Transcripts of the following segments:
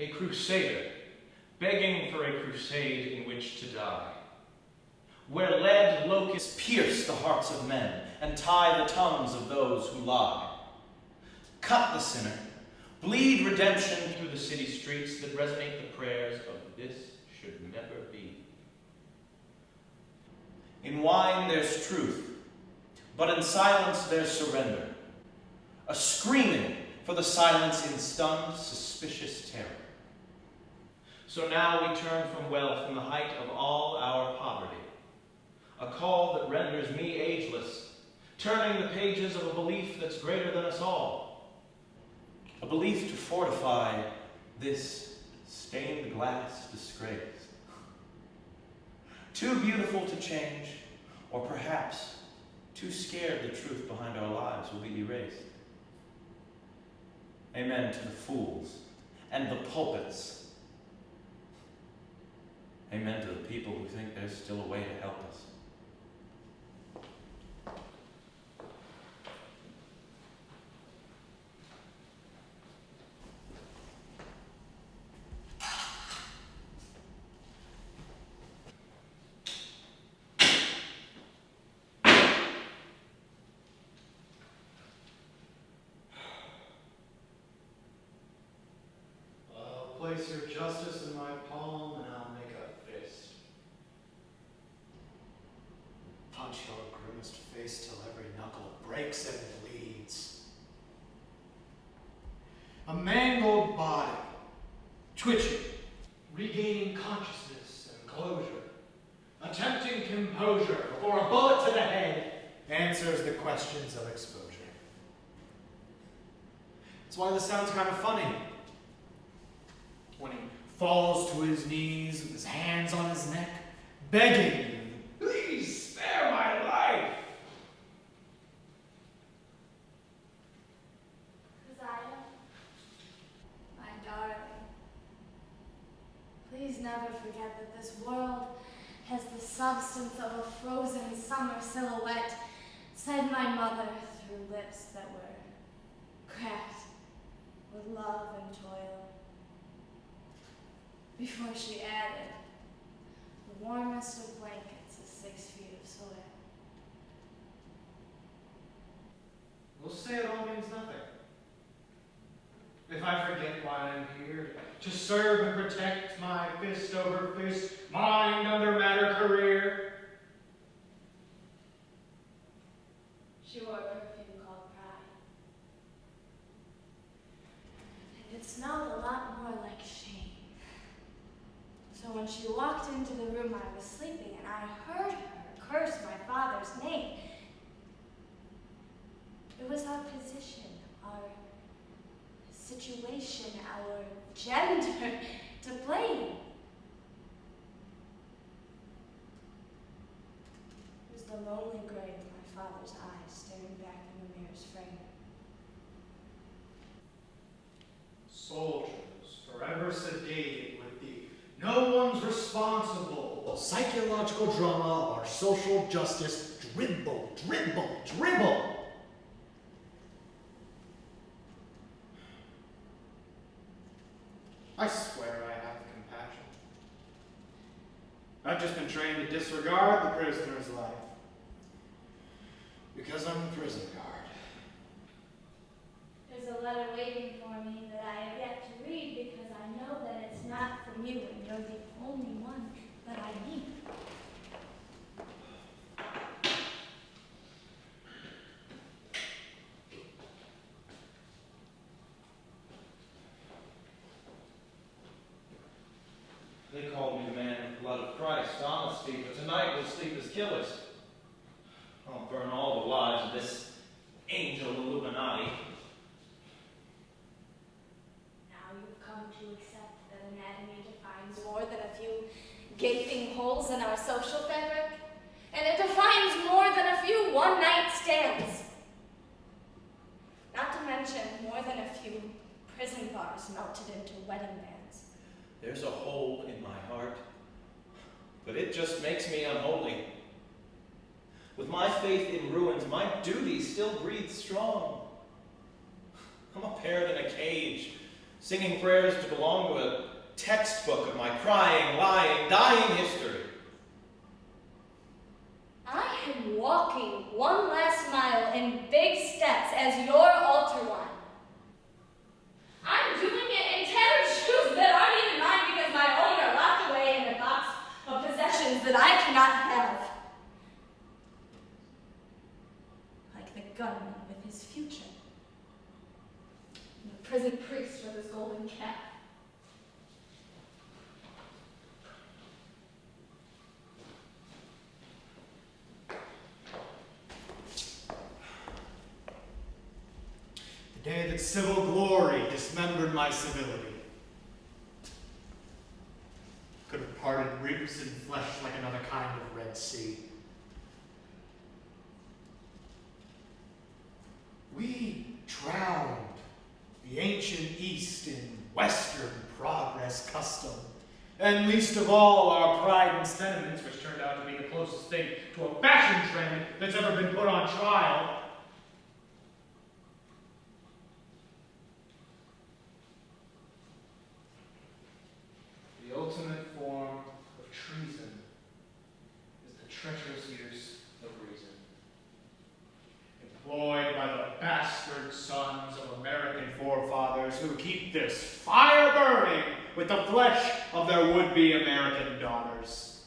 a crusader, begging for a crusade in which to die. Where lead locusts pierce the hearts of men and tie the tongues of those who lie. Cut the sinner, bleed redemption through the city streets that resonate the prayers of this should never be. In wine there's truth, but in silence there's surrender. A screaming for the silence in stunned, suspicious terror. So now we turn from wealth in the height of all our poverty. A call that renders me ageless, turning the pages of a belief that's greater than us all. A belief to fortify this stained glass disgrace. Too beautiful to change, or perhaps too scared the truth behind our lives will be erased. Amen to the fools and the pulpits. Amen to the people who think there's still a way to help us. Place your justice in my palm and I'll make a fist. Punch your grimaced face till every knuckle breaks and bleeds. A mangled body, twitching, regaining consciousness and closure, attempting composure before a bullet to the head answers the questions of exposure. That's why this sounds kind of funny. When he falls to his knees with his hands on his neck, begging you, please spare my life. Kezia, my darling, please never forget that this world has the substance of a frozen summer silhouette, said my mother through lips that were cracked with love and toil. Before she added, the warmest of blankets is 6 feet of soil. We'll say it all means nothing. If I forget why I'm here, to serve and protect my fist over fist, mind under matter career. She wore a perfume called Pride. And it smelled a lot more like shame. So when she walked into the room I was sleeping and I heard her curse my father's name, it was our position, our situation, our gender to blame. It was the lonely gray of my father's eyes staring back in the mirror's frame. Soldiers forever sedated with the no one's responsible psychological drama or social justice dribble, dribble, dribble. I swear I have the compassion. I've just been trained to disregard the prisoner's life because I'm the prison guard. There's a letter waiting for me that I have yet to read because I know that it's not from you and you're the only one that I need. They called me the man with the blood of Christ, honesty, but tonight we'll sleep as killers. I'll burn all the lives of this angel Illuminati. Now you've come to accept that anatomy defines more than a few gaping holes in our social fabric, and it defines more than a few one-night stands. Not to mention more than a few prison bars melted into wedding bands. There's a hole in my heart, but it just makes me unholy. With my faith in ruins, my duty still breathes strong. I'm a parrot in a cage, singing prayers to belong to a textbook of my crying, lying, dying history. I am walking one last mile in big steps as your altar one. I'm doing it in tattered shoes that aren't even mine because my own are locked away in a box of possessions that I cannot have. Like the gunman with his future. And the prison priest with his golden cap. The day that civil glory dismembered my civility. Could have parted ribs and flesh like another kind of Red Sea. We drowned the ancient East in Western progress custom, and least of all our pride and sentiments, which turned out to be the closest thing to a fashion trend that's ever been put on trial. The ultimate form of treason is the treacherous use of reason, employed by the bastard sons of American forefathers who keep this fire burning with the flesh of their would-be American daughters.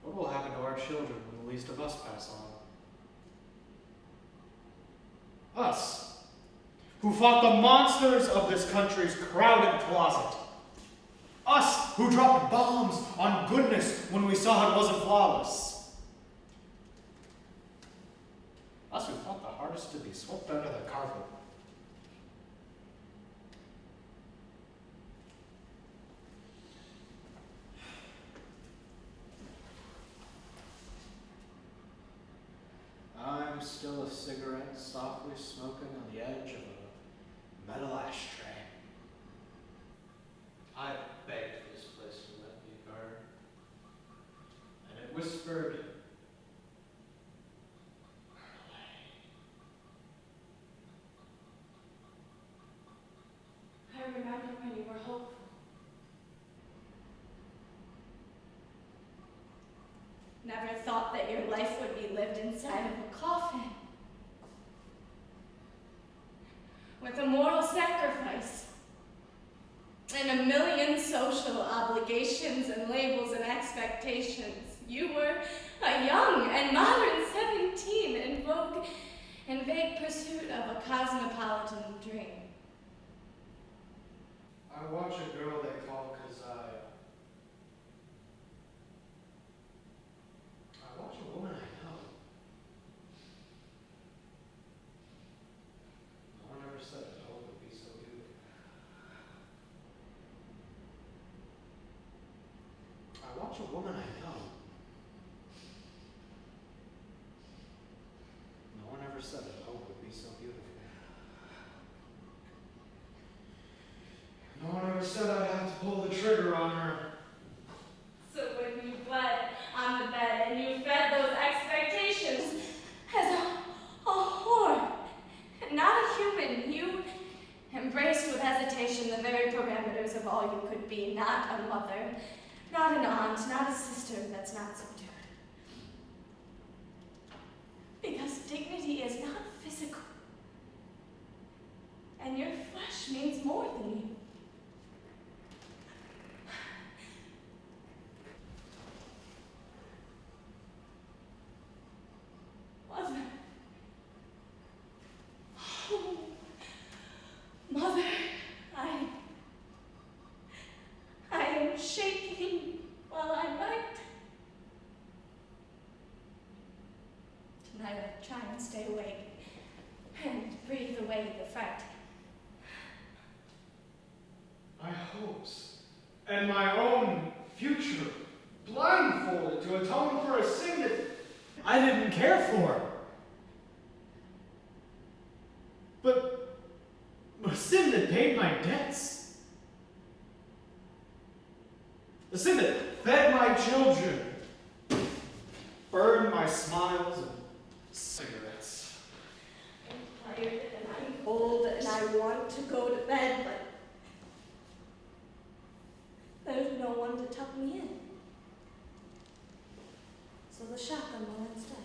What will happen to our children when the least of us pass on? Us, who fought the monsters of this country's crowded closet. Us, who dropped bombs on goodness when we saw it wasn't flawless. Us, who fought the hardest to be swept under the carpet. I'm still a cigarette softly smoking on the edge of a metal ashtray. I begged for this place to let me burn, and it whispered, "Burn I remember when you were hopeful. Never thought that your life would be lived inside of a coffin. With a moral sacrifice. And a million social obligations and labels and expectations. You were a young and modern 17 in vague pursuit of a cosmopolitan dream. I watch a girl they call Kezia. I watch a woman I know. No one ever said that hope would be so beautiful. I watch a woman I know. No one ever said that hope would be so beautiful. No one ever said I'd have to pull the trigger on her. So when you bled on the bed and you fed those expectations as a whore, not a human, you embraced with hesitation the very parameters of all you could be, not a mother, not an aunt, not a sister that's not subdued. Because dignity is not physical, and your flesh means more than you. Mother. Oh, Mother, I am shaking while I write. Tonight I'll try and stay awake and breathe away the fright. My hopes and my own future blindfolded to atone for a sin that I didn't care for. But a sin that paid my debts. The sin that fed my children, burned my smiles and cigarettes. Empire cold and I want to go to bed, but there's no one to tuck me in. So the shotgun will instead.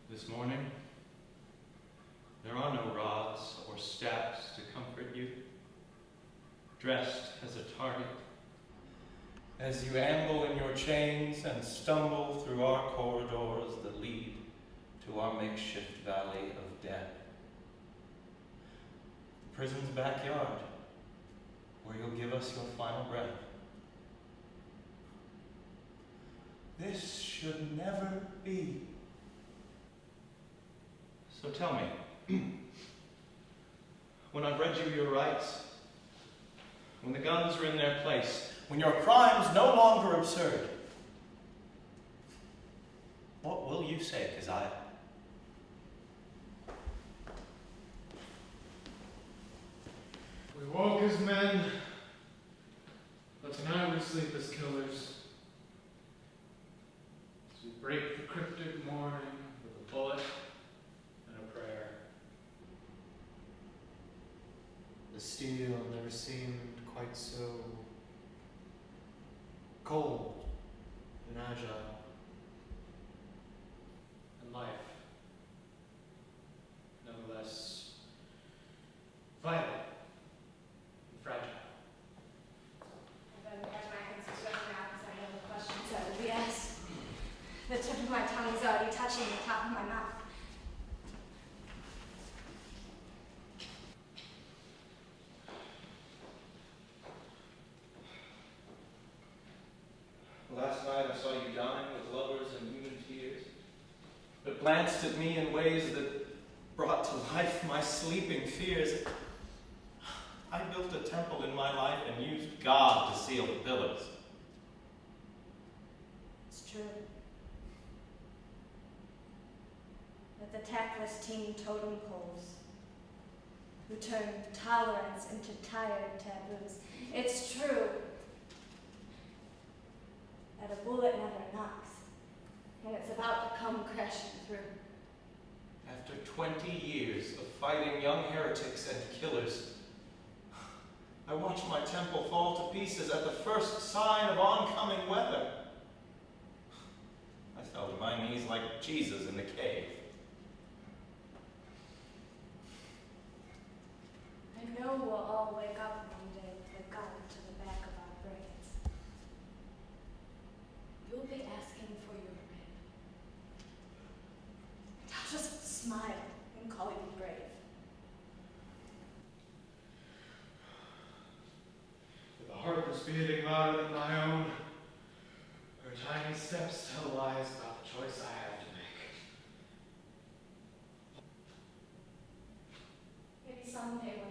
This morning, there are no rods or staffs to comfort you, dressed as a target. As you amble in your chains and stumble through our corridors that lead to our makeshift valley of death. The prison's backyard, where you'll give us your final breath. This should never be. So tell me, when I've read you your rights, when the guns are in their place, when your crime's no longer absurd, what will you say, Kezia? We woke as men, but tonight we sleep as killers. As we break the cryptic morning with a bullet and a prayer. The steel never seemed quite so cold and agile. And life, nevertheless, vital. Fragile. I better catch my answers right now because I know the questions that will be asked. The tip of my tongue is already touching the top of my mouth. Last night I saw you dying with lovers and human tears, but glanced at me in ways that brought to life my sleeping fears. I built a temple in my life and used God to seal the pillars. It's true. That the tactless teeny totem poles who turn tolerance into tired taboos. It's true that a bullet never knocks, and it's about to come crashing through. After 20 years of fighting young heretics and killers, I watched my temple fall to pieces at the first sign of oncoming weather. I fell to my knees like Jesus in the cave. I know we'll all wake up one day with a gun to the back of our brains. You'll be asking for your rib. I'll just smile and call you brave. With a heart that's beating louder than my own, her tiny steps tell lies about the choice I have to make. Maybe someday when